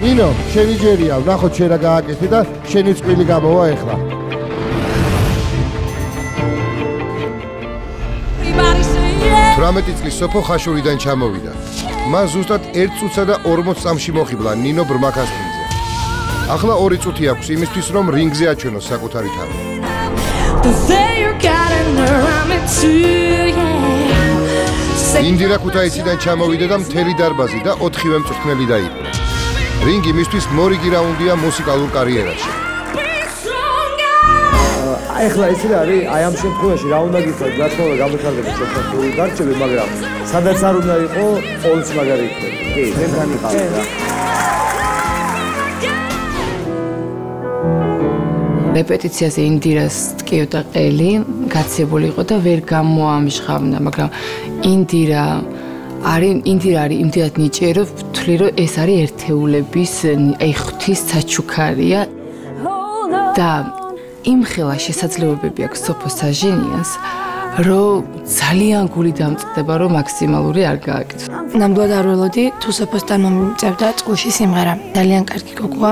ნინო, შენი ჯერია, ვნახოთ შენ რა გააკეთე და შენი წყვილი გამოვა ეხლა. 18 წლის სოფო ხაშურიდან ჩამოვიდა. მან ზუსტად 1 წუთსა და 40 წამში მოხიბლა ნინო ბრმაქასტინზე. ახლა 2 წუთი აქვს იმისთვის, რომ რინგზე აჩვენოს საკუთარი თავი. ინდირა ქუთაისიდან ჩამოვიდა და მთელი დარბაზი და 4-ვე მწვრთნელი დაიპყრო. რინგი მისთვის მორიგი რაუნდია მუსიკალურ კარიერაში. ეხლა ის რა არის? აი ამ შემთხვევაში რა უნდა გითხრათ, რა თქმა უნდა გამოჩარდება შეფასებული გარჩევი, მაგრამ სადაც არ უნდა იყო, ყოველს მაგარი იქნება. კი, მენთან იყავი რა. რეპეტიციაზე ინდირას ტკიოდა ყელი, გაცებული იყო და ვერ გამოამჟღავნა, მაგრამ ინდირა არის იმდენად ნიჭიერი, რომ ვთვლი, რომ ეს არის ერთეულების ღვთის საჩუქარია და იმხელა შესაძლებლობები აქვს სოფო საჟენიანს, რომ ძალიან გული დამწყდება, რომ მაქსიმალური არ გააკეთოს. ნამდვილად არ ველოდი, თუ სოფოსთან მომიწევდა წყულში სიმღერა. ძალიან კარგი გოგოა,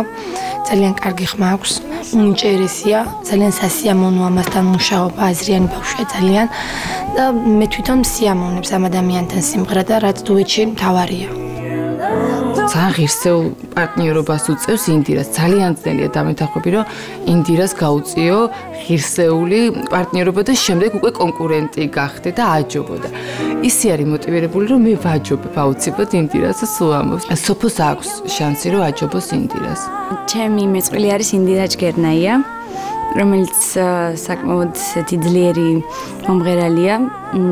ძალიან კარგი ხმა აქვს, უნიჭიერესია, ძალიან სასიამოვნოა მასთან მუშაობა, აზრიანი ბავშვია ძალიან და მე თვითონ სიამოვნებს ამ ადამიანთან სიმღერა და რაც დუეტში მთავარია. ძალიან ღირსეულ პარტნიორობას უწევს ინდირას. ძალიან ძნელია დამეთანხმები, რომ ინდირას გაუწიო ღირსეული პარტნიორობა და შემდეგ უკვე კონკურენტი გახდე და აჯობოდა. ისი არის მოტივირებული, რომ მე ვაჯობებ აუცილებლად ინდირას და სულ ამბობს. სოფოს აქვს შანსი, რომ აჯობოს ინდირას. ჩემი მეწყვილე არის ინდირა ჯგერნაია, რომელიც საკმაოდ ძლიერი მომღერალია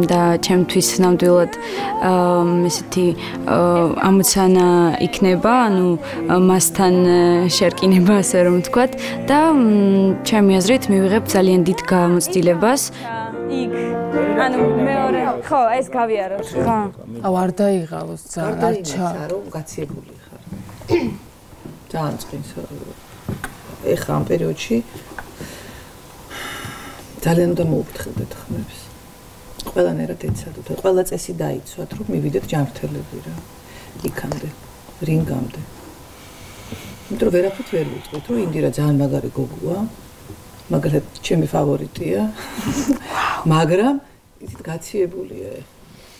და ჩემთვის ნამდვილად ესეთი ამოცანა იქნება, ანუ მასთან შერკინება, ასე რომ ვთქვათ და ჩემი აზრით მივიღებ ძალიან დიდ გამოცდილებას. იქ ანუ მეორე ხო, ეს გავიაროთ. ხო. აუ არ დაიღალოს ძალიან, არ რომ გაციებული ხარ. ძალიან წყინს. ეხლა ამ პერიოდში ძალიან უნდა მოუფრთხილდეთ ხმებს. ყველანაირად ეცადოთ, ყველა წესი დაიცვათ, რომ მივიდეთ ჯანმრთელები რა. იქამდე, რინგამდე. იმიტომ რომ ვერაფრით ვერ ვუწყოთ, რომ ინდირა ძალიან მაგარი გოგოა. მაგალითად, ჩემი ფავორიტია. მაგრამ ისეთ გაციებულია.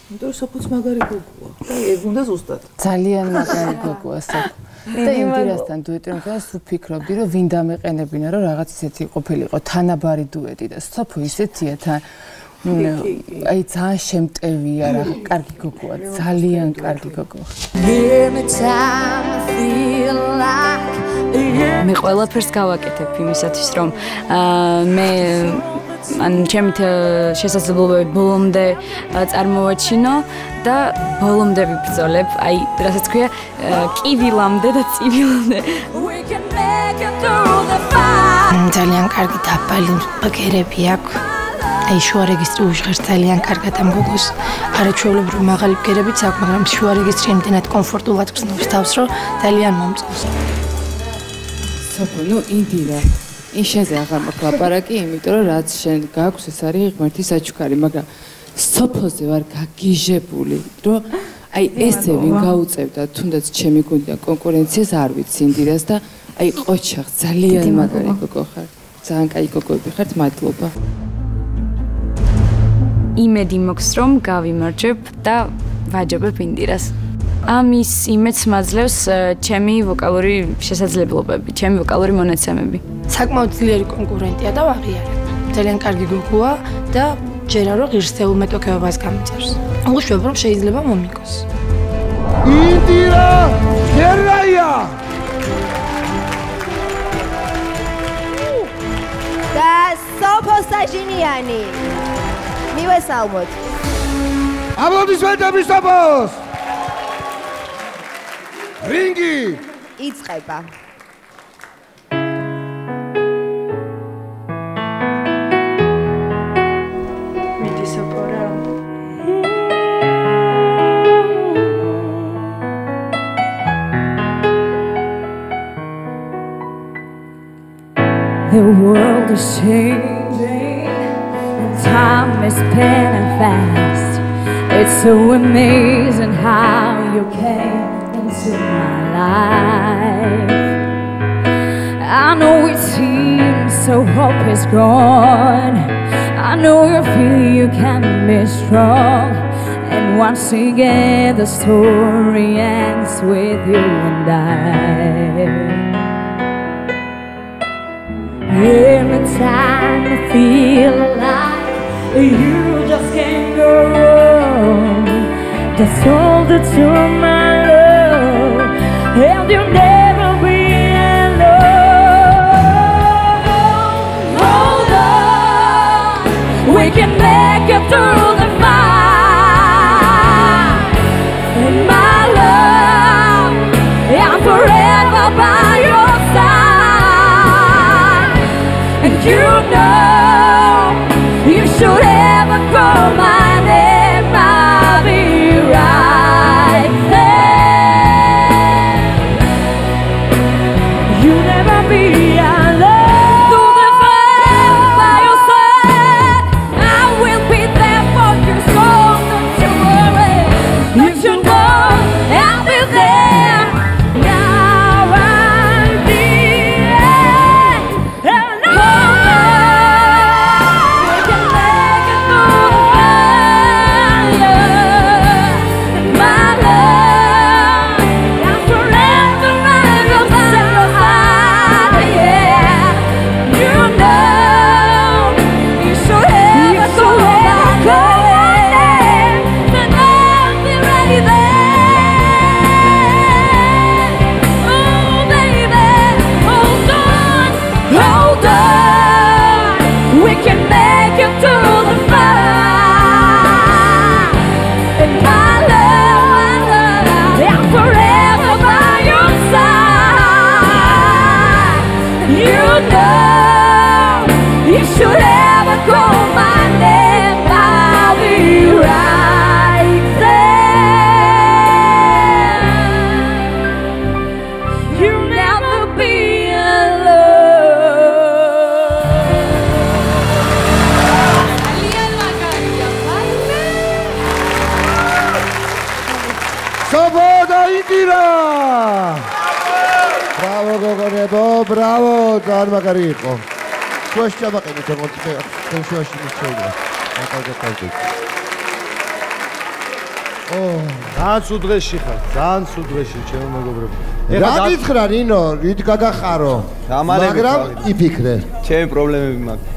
იმიტომ რომ სოფოც მაგარი გოგოა. და ეგ უნდა ზუსტად. ძალიან მაგარი გოგოა სოფო. და ინდირასთან დუეტი რომ ხარ, სულ ფიქრობდი, რომ ვინ დამეყენებინა, რომ რაღაც ისეთი ყოფილიყო თანაბარი დუეტი და სოფო ისეთია თან აი ძალიან შემტევია რა, კარგი გოგოა, ძალიან კარგი გოგოა. მე ყველაფერს გავაკეთებ იმისათვის, რომ მე ან ჩემი შესაძლებლობები ბოლომდე წარმოვაჩინო და ბოლომდე ვიბრძოლებ, აი, რასაც ქვია, კივილამდე და წივილამდე. ძალიან კარგი დაბალი ბგერები აქვს. აი, შუა რეგისტრი უჟღერს ძალიან კარგად ამ გოგოს. არაჩვეულებრივი მაღალი ბგერებიც აქვს, მაგრამ შუა რეგისტრი იმდენად კომფორტულად გრძნობს თავს, რომ ძალიან მომწყობს. სოფო, ნუ ინდირა შენზე აღარ მაქვს ლაპარაკი, იმიტომ რომ რაც შენ გაქვს, ეს არის ღმერთის საჩუქარი, მაგრამ სოფოზე ვარ გაგიჟებული, რომ აი ესე ვინ გაუწევდა, თუნდაც ჩემი გუნდიდან კონკურენციას არ ვიცი ინდირას და აი ყოჩახ ძალიან მაგარი გოგო ხარ. ძალიან კაი გოგოები ხართ, მადლობა. იმედი მაქვს, რომ გავიმარჯვებ და ვაჯობებ ინდირას. ამის იმედს მაძლევს ჩემი ვოკალური შესაძლებლობები, ჩემი ვოკალური მონაცემები. საკმაოდ ძლიერი კონკურენტია და ვაღიარებ. ძალიან კარგი გოგოა და ჯერა რომ ღირსეულ მეტოქეობას გამიწევს. უშვებ რომ შეიძლება მომიგოს. ინდირა ჯგერნაია! და სოფო საჟენიანი. მივესალმოთ. აპლოდისმენტები სოფოს! რინგი იწყება. მიდი სოფორა. The world is changing and time is spinning fast. It's so amazing how you came and into my life. I know it seems so hope is gone. I know you feel you can be strong. And once again the story ends with you and I. Every time I feel like you just can't go wrong. That's all that's on my love, and you'll never be alone. Hold on, we can make it through the fight. And my love, I'm forever by your side. And you know you should ever call my name, I'll be right there. You'll never be alone. Through the fire by your side, I will be there for you, so don't you worry. You should know I'll be there. Now I'll be there. And we can make it through the fire. My love, I'm forever by your side. Yeah, you know you should ever go back home, and I'll be ready there. Oh baby, hold on, hold on. We can make it through the fight. And my love, I'm forever by your side. You know you should ever call my name, I'll be right there. You'll never be Svoboda Indira! Bravo გოგონებო, bravo, ძალიან მაგარი იყო. შუაში ჩამაყენეთ, როგორც თქვენ შუაში მისწევდა. აკავდეთ. ძალიან სუდღეში ხარ, ძალიან სუდღეში, ჩემო მეგობრებო. ეხლა გაგითხრა ნინო, რით გაგახარო? მაგრამ იფიქრე. ჩემი პრობლემები მაქვს.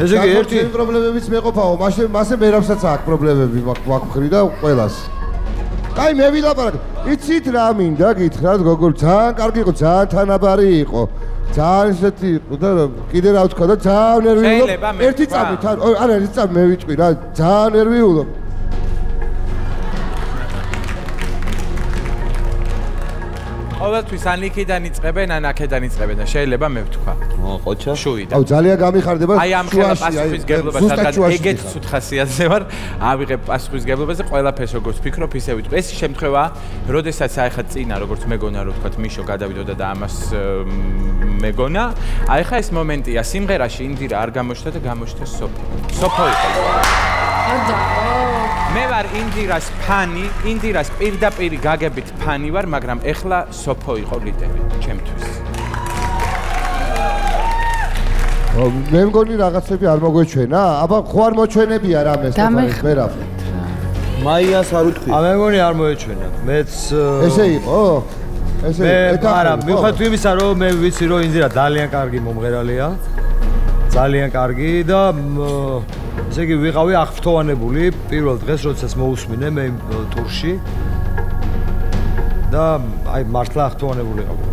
ესე იგი ერთი პრობლემებიც მეყოფაო, მასე მერავსაც აქვს პრობლემები მაქვს და ყველას. აი მე ვილაპარაკე. იცით რა მინდა გითხრათ, გოგო, ძალიან კარგი იყო, ძალიან თანაბარი იყო. ძალიან ისეთი იყო და კიდე რა ვთქვა და ძალიან ნერვიულობ. ერთი წამით, არა, ერთი წამი მე ვიტყვი რა, ძალიან ნერვიულობ. ყოველთვის ან იქიდან იწყებენ, ან აქედან იწყებენ და შეიძლება მე ვთქვა. ყოჩა. შუიდან. აუ ძალიან გამიხარდება შუაში. აი ამ ხელა პასუხისგებლობას, რადგან ეგეთ ცუდ ხასიათზე ვარ, ავიღებ პასუხისგებლობას და ყველაფერს როგორც ვფიქრობ, ისე ვიტყვი. ეს შემთხვევა, როდესაც აი ხა წინა, როგორც მეგონა რო ვთქვა, მიშო გადავიდოდა და ამას მეგონა, აი ხა ეს მომენტია, სიმღერაში ინდირა არ გამოჩნდა და გამოჩნდა სოფო. სოფო იყო. მე ვარ ინდირას ფანი, ინდირას პირდაპირ გაგებით ფანი ვარ, მაგრამ ეხლა სოფო იყო ლიდერი ჩემთვის. მე მგონი რაღაცები არ მოგვეჩვენა, აბა ხო არ მოჩვენებია რამეს თქოს ვერაფერ. მაიას არ უთქვი. მე მგონი არ მოეჩვენა. მეც ესე იყო? ესე არა, მიუხედავად იმისა, რომ მე ვიცი, რომ ინდირა ძალიან კარგი მომღერალია. ძალიან კარგი და ესე იგი ვიყავი აღფრთოვანებული პირველ დღეს, როდესაც მოусმინე მე ტურში. და აი მართლა აღფრთოვანებული ვიყავი.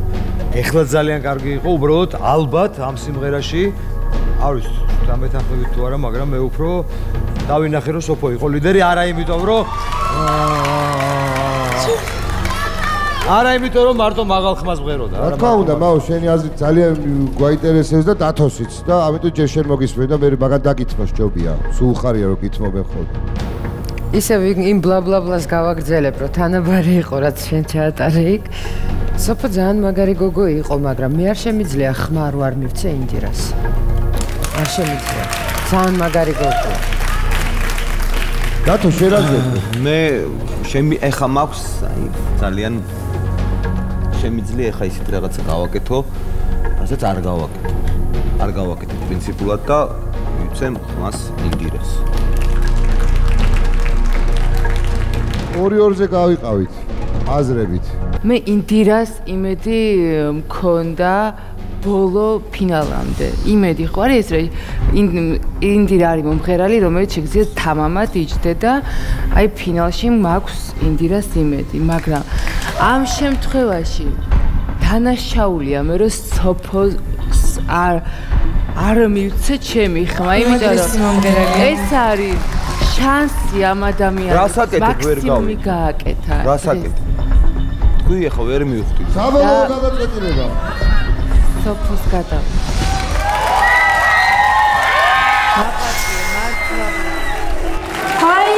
ეხლა ძალიან კარგი იყო, უბრალოდ ალბათ ამ სიმღერაში არ ვიცი, დამეთანხმებით თუ არა, მაგრამ მე უფრო დავინახე რომ სოფო იყო ლიდერი, არა იმიტომ რომ არა იმიტომ რომ მარტო მაღალ ხმას ვღეროდა. რა თქმა უნდა, მაო შენი აზრით ძალიან გვაინტერესებს და დათოსიც და ამიტომ ჯერ შენ მოგისმენ და მე მაგან დაგითხრა სჯობია. სულ ხარია რომ გითმობენ ხოლმე. ისევ იმ ბლა-ბლა-ბლას გავაგრძელებ, რომ თანაბარი იყო, რაც შენ ჩაატარე იქ. სოფო ძალიან მაგარი გოგო იყო, მაგრამ მე არ შემიძლია ხმა არ ვარ მივცე ინდირას. არ შემიძლია. ძალიან მაგარი გოგო. რატო შერაძლებ? მე ეხა მაქვს ძალიან შემიძლია ეხა ისეთ რაღაცა გავაკეთო, რასაც არ გავაკეთე. არ გავაკეთე პრინციპულად და ვიცემ ხმას ინდირას. 2-2-ზე გავიყავით აზრებით. მე ინდირას იმედი მქონდა ბოლო ფინალამდე. იმედი ხო არის ეს ინდირა არის მომღერალი, რომელიც შეგიძლიათ თამამად იჯდე და აი ფინალში მაქვს ინდირას იმედი, მაგრამ ამ შემთხვევაში დანაშაულია მე რომ სოფოს არ მივცე ჩემი ხმა, იმიტომ რომ ეს არის შანსი ამ ადამიანს მაქსიმუმი გააკეთა. რასაკეთე? თქვი ახლა ვერ მივხვდი. საბოლოო გადაწყვეტილება. სოფოს გადა. აი.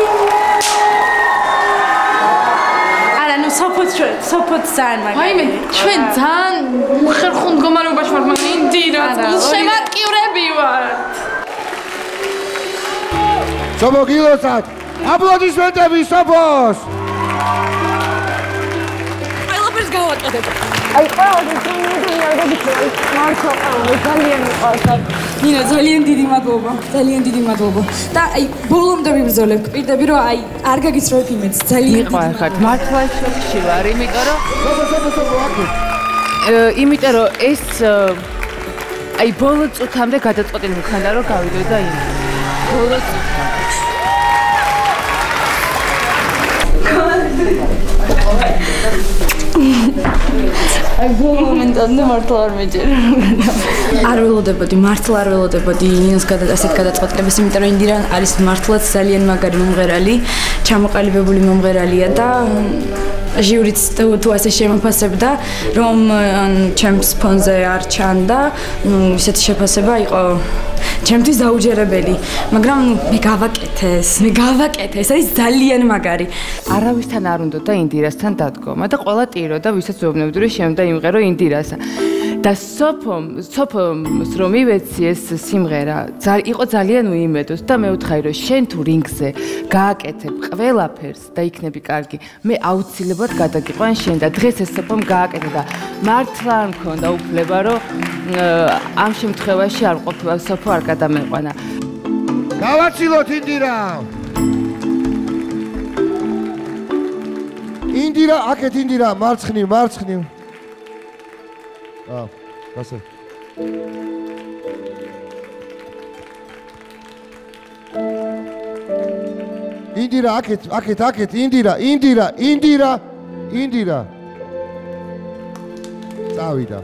არა, ნუ სოფოთ ძალიან მაგარი. აი მე ჩვენ ძალიან ხერხუნ მდგომარეობაში ვართ, მაგრამ ინდირა შემატკივრები ვართ. სოფო გილოცად. აპლოდისმენტები სოფოს. ყველაფერს გავაკეთებ. აი ყველაფერს მართლა ძალიან მიყვარს. ნინო ძალიან დიდი მადლობა. ძალიან დიდი მადლობა. და აი ბოლომდე ვიბრძოლებ. გპირდები რომ აი არ გაგიცროებ იმედს. ძალიან მიყვარხართ. მართლა შოკში ვარ, იმიტომ რომ იმიტომ რომ ეს აი ბოლო წუთამდე გადაწყვეტილი მქონდა რომ გავიდო და იმ ბოლო წუთამდე აი ბოლო მომენტამდე მართლა არ მეჯერა. არ ველოდებოდი, მართლა არ ველოდებოდი ნინოს ასეთ გადაწყვეტილებას, იმიტომ რომ ინდირა არის მართლაც ძალიან მაგარი მომღერალი, ჩამოყალიბებული მომღერალია და ჟიურიც თუ ასე შემოფასებდა, რომ ჩემს ფონზე არ ჩანდა, ისეთი შეფასება იყო ჩემთვის დაუჯერებელი, მაგრამ მე გავაკეთე, ეს არის ძალიან მაგარი. არავისთან არ უნდა და ინდირასთან დადგომა და ყველა ტიროდა, ვისაც ვეუბნებოდი რომ შემდა იმღერო ინდირასა. და სოფოს რომ ივეცი ეს სიმღერა იყო ძალიან უიმედოს და მე ვთხარი რომ შენ თუ რინგზე გააკეთებ ყველაფერს და იქნები კარგი, მე აუცილებლად გადაგიყვან შენ და დღეს ეს სოფომ გააკეთე და მართლა არ მქონდა უფლება რომ ამ შემთხვევაში არ ყოფილა სოფო არ გადამეყვანა. გავაცილოთ ინდირა. ინდირა, აქეთ ინდირა, მარცხნივ. გასა. ინდირა, აქეთ, ინდირა. წავიდა.